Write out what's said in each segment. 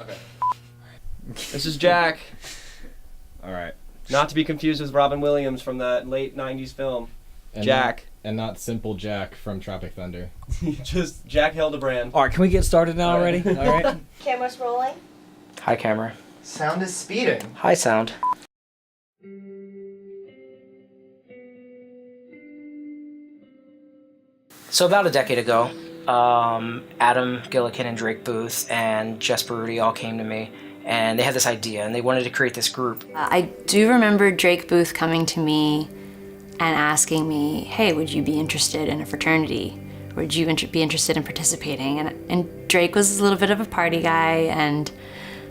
Okay. This is Jack. All right. Not to be confused with Robin Williams from that late 90s film. And Jack. And not Simple Jack from Tropic Thunder. Just Jack Hildebrand. All right, can we get started now already? All right. Camera's rolling. Hi, camera. Sound is speeding. Hi, sound. So about a decade ago, Adam Gillikin and Drake Booth and Jess Baruti all came to me, and they had this idea, and they wanted to create this group. I do remember Drake Booth coming to me and asking me, hey, would you be interested in a fraternity? Would you be interested in participating? And Drake was a little bit of a party guy, and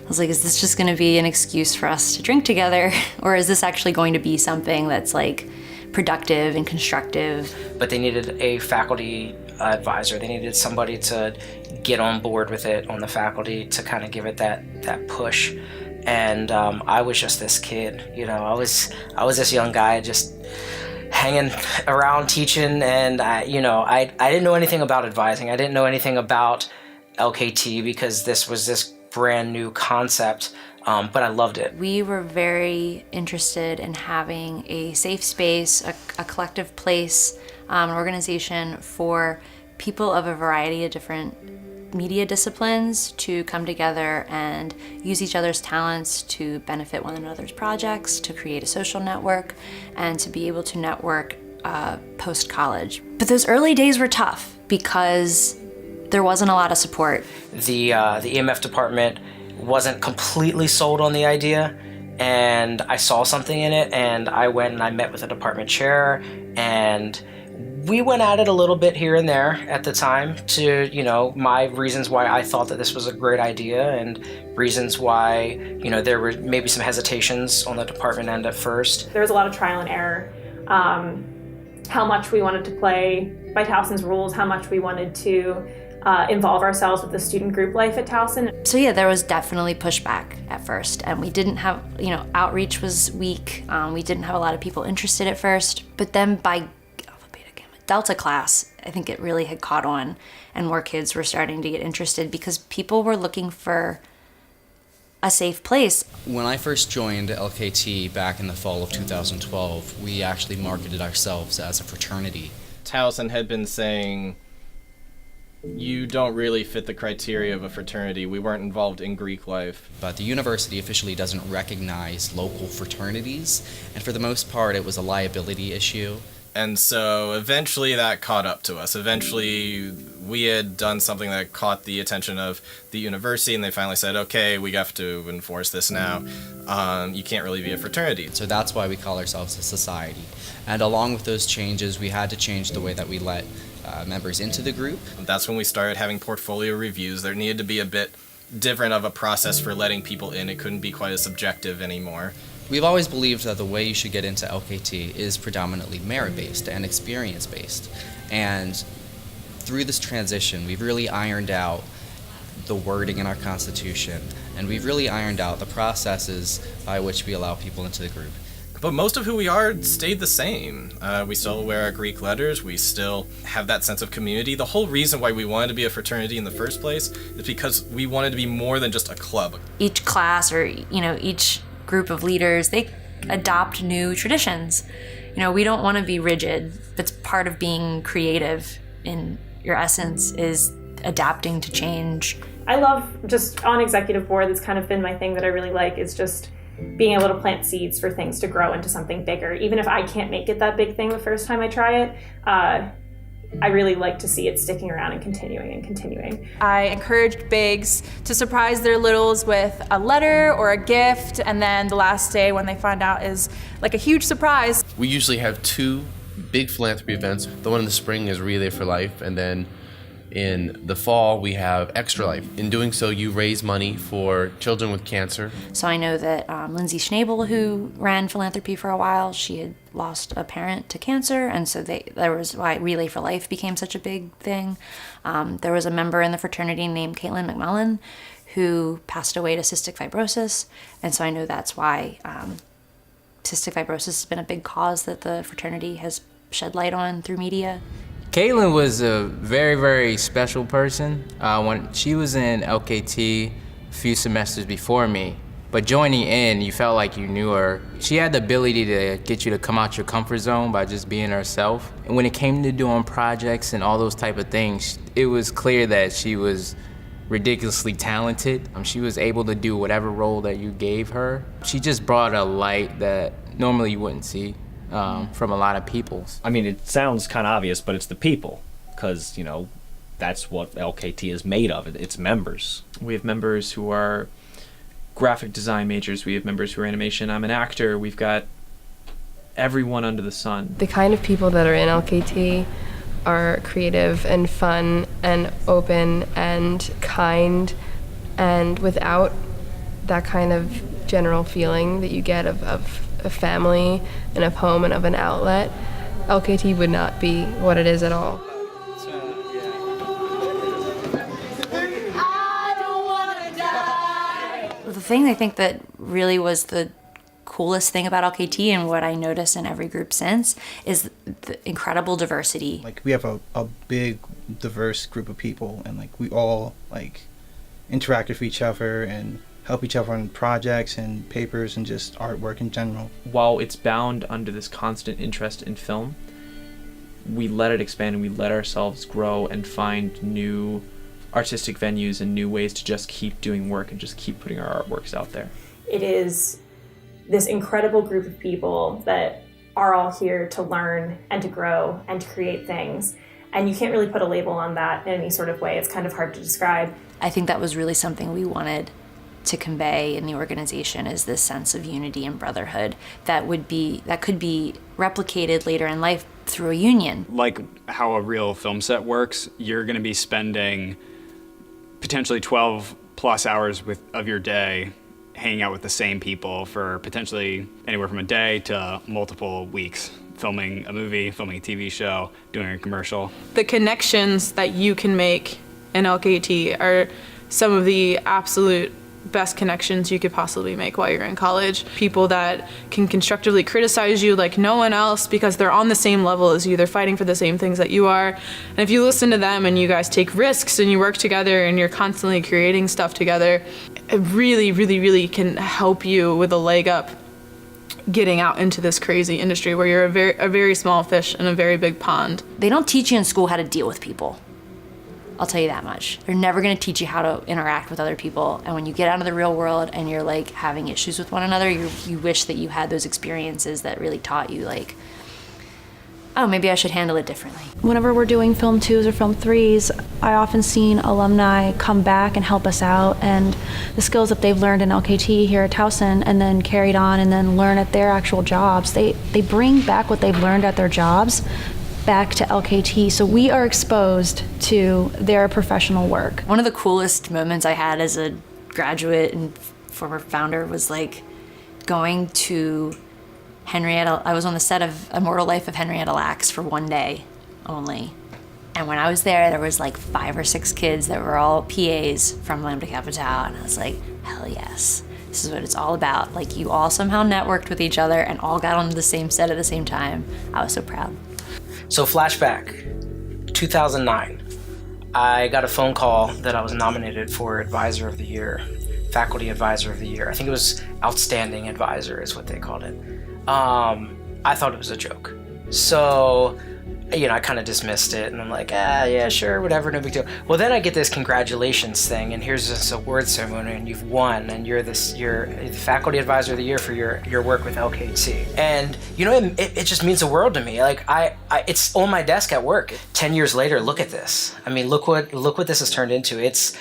I was like, is this just gonna be an excuse for us to drink together? Or is this actually going to be something that's like productive and constructive? But they needed a faculty advisor. They needed somebody to get on board with it on the faculty to kind of give it that push. And I was just this kid, you know, I was this young guy just hanging around teaching, and I didn't know anything about advising. I didn't know anything about LKT because this was this brand new concept, but I loved it. We were very interested in having a safe space, a collective place, an organization for people of a variety of different media disciplines to come together and use each other's talents to benefit one another's projects, to create a social network, and to be able to network post-college. But those early days were tough because there wasn't a lot of support. The EMF department wasn't completely sold on the idea, and I saw something in it, and I went and I met with the department chair, and we went at it a little bit here and there at the time to, you know, my reasons why I thought that this was a great idea and reasons why, you know, there were maybe some hesitations on the department end at first. There was a lot of trial and error. How much we wanted to play by Towson's rules, how much we wanted to involve ourselves with the student group life at Towson. So yeah, there was definitely pushback at first, and we didn't have, you know, outreach was weak. We didn't have a lot of people interested at first, but then by Delta class, I think it really had caught on, and more kids were starting to get interested because people were looking for a safe place. When I first joined LKT back in the fall of 2012, we actually marketed ourselves as a fraternity. Towson had been saying, you don't really fit the criteria of a fraternity. We weren't involved in Greek life. But the university officially doesn't recognize local fraternities, and for the most part it was a liability issue. And so eventually that caught up to us. Eventually we had done something that caught the attention of the university, and they finally said, okay, we have to enforce this now. You can't really be a fraternity. So that's why we call ourselves a society. And along with those changes, we had to change the way that we let members into the group. That's when we started having portfolio reviews. There needed to be a bit different of a process for letting people in. It couldn't be quite as subjective anymore. We've always believed that the way you should get into LKT is predominantly merit-based and experience-based. And through this transition, we've really ironed out the wording in our Constitution, and we've really ironed out the processes by which we allow people into the group. But most of who we are stayed the same. We still wear our Greek letters, we still have that sense of community. The whole reason why we wanted to be a fraternity in the first place is because we wanted to be more than just a club. Each class, or, you know, each group of leaders, they adopt new traditions. You know, we don't want to be rigid. That's part of being creative in your essence, is adapting to change. I love just on executive board, that's kind of been my thing that I really like, is just being able to plant seeds for things to grow into something bigger. Even if I can't make it that big thing the first time I try it, I really like to see it sticking around and continuing. I encouraged bigs to surprise their littles with a letter or a gift, and then the last day when they find out is like a huge surprise. We usually have two big philanthropy events. The one in the spring is Relay for Life, and then in the fall we have Extra Life. In doing so, you raise money for children with cancer. So I know that Lindsay Schnabel, who ran philanthropy for a while, she had lost a parent to cancer, and so there was why Relay for Life became such a big thing. There was a member in the fraternity named Caitlin McMullen who passed away to cystic fibrosis, and so I know that's why cystic fibrosis has been a big cause that the fraternity has shed light on through media. Caitlin was a very, very special person. When she was in LKT, a few semesters before me. But joining in, you felt like you knew her. She had the ability to get you to come out your comfort zone by just being herself. And when it came to doing projects and all those type of things, it was clear that she was ridiculously talented. She was able to do whatever role that you gave her. She just brought a light that normally you wouldn't see from a lot of people. I mean, it sounds kind of obvious, but it's the people, because, you know, that's what LKT is made of, its members. We have members who are graphic design majors, we have members who are animation. I'm an actor. We've got everyone under the sun. The kind of people that are in LKT are creative and fun and open and kind, and without that kind of general feeling that you get of a family and of home and of an outlet, LKT would not be what it is at all. The thing I think that really was the coolest thing about LKT and what I noticed in every group since is the incredible diversity. Like, we have a big, diverse group of people, and like we all like interact with each other and help each other on projects and papers and just artwork in general. While it's bound under this constant interest in film, we let it expand and we let ourselves grow and find new artistic venues and new ways to just keep doing work and just keep putting our artworks out there. It is this incredible group of people that are all here to learn and to grow and to create things. And you can't really put a label on that in any sort of way. It's kind of hard to describe. I think that was really something we wanted to convey in the organization, is this sense of unity and brotherhood that could be replicated later in life through a union. Like how a real film set works, you're going to be spending potentially 12 plus hours of your day hanging out with the same people for potentially anywhere from a day to multiple weeks, filming a movie, filming a TV show, doing a commercial. The connections that you can make in LKT are some of the absolute best connections you could possibly make while you're in college. People that can constructively criticize you like no one else because they're on the same level as you. They're fighting for the same things that you are. And if you listen to them and you guys take risks and you work together and you're constantly creating stuff together, it really, really, really can help you with a leg up getting out into this crazy industry where you're a very small fish in a very big pond. They don't teach you in school how to deal with people. I'll tell you that much. They're never going to teach you how to interact with other people. And when you get out of the real world and you're like having issues with one another, you wish that you had those experiences that really taught you like, oh, maybe I should handle it differently. Whenever we're doing film 2s or film 3s, I often seen alumni come back and help us out, and the skills that they've learned in LKT here at Towson and then carried on and then learn at their actual jobs, they bring back what they've learned at their jobs back to LKT, so we are exposed to their professional work. One of the coolest moments I had as a graduate and former founder was like going to Henrietta. I was on the set of Immortal Life of Henrietta Lacks for one day only. And when I was there was like 5 or 6 kids that were all PAs from Lambda Kappa Tau, and I was like, hell yes. This is what it's all about. Like, you all somehow networked with each other and all got on the same set at the same time. I was so proud. So flashback, 2009, I got a phone call that I was nominated for Advisor of the Year, Faculty Advisor of the Year. I think it was Outstanding Advisor is what they called it. I thought it was a joke. So, I kind of dismissed it, and I'm like, yeah, sure, whatever, no big deal. Well, then I get this congratulations thing, and here's this award ceremony, and you've won, and you're the Faculty Advisor of the Year for your work with LKT. And, it just means the world to me. Like, it's on my desk at work. 10 years later, look at this. I mean, look what this has turned into. It's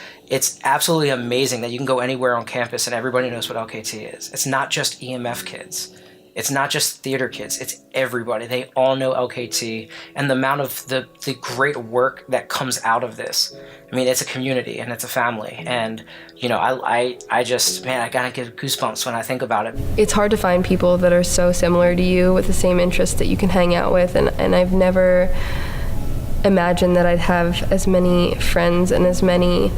absolutely amazing that you can go anywhere on campus and everybody knows what LKT is. It's not just EMF kids. It's not just theater kids, it's everybody. They all know LKT, and the amount of the great work that comes out of this. I mean, it's a community and it's a family, and I just, man, I gotta get goosebumps when I think about it. It's hard to find people that are so similar to you with the same interests that you can hang out with, and I've never imagined that I'd have as many friends and as many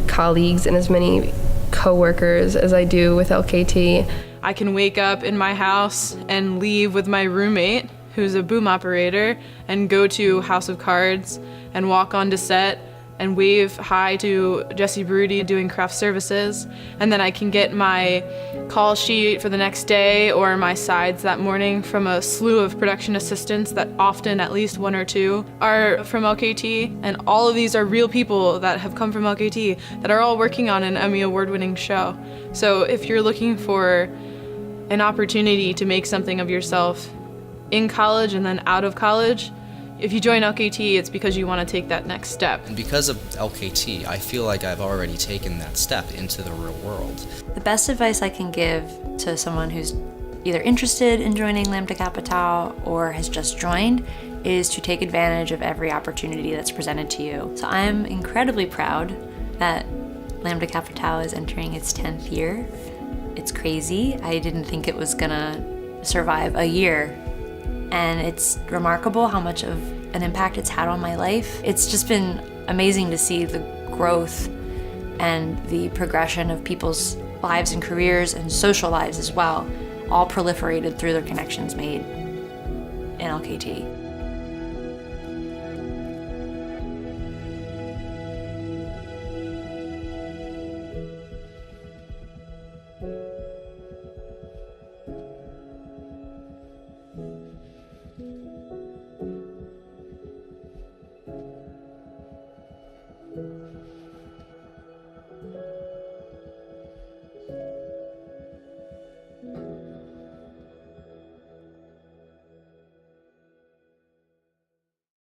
colleagues and as many co-workers as I do with LKT. I can wake up in my house and leave with my roommate, who's a boom operator, and go to House of Cards and walk onto set and wave hi to Jesse Broody doing craft services, and then I can get my call sheet for the next day or my sides that morning from a slew of production assistants that often at least one or two are from LKT, and all of these are real people that have come from LKT that are all working on an Emmy award-winning show. So if you're looking for an opportunity to make something of yourself in college and then out of college, if you join LKT, it's because you want to take that next step. And because of LKT, I feel like I've already taken that step into the real world. The best advice I can give to someone who's either interested in joining Lambda Capital or has just joined is to take advantage of every opportunity that's presented to you. So I'm incredibly proud that Lambda Capital is entering its 10th year. It's crazy. I didn't think it was gonna survive a year. And it's remarkable how much of an impact it's had on my life. It's just been amazing to see the growth and the progression of people's lives and careers and social lives as well, all proliferated through their connections made in LKT.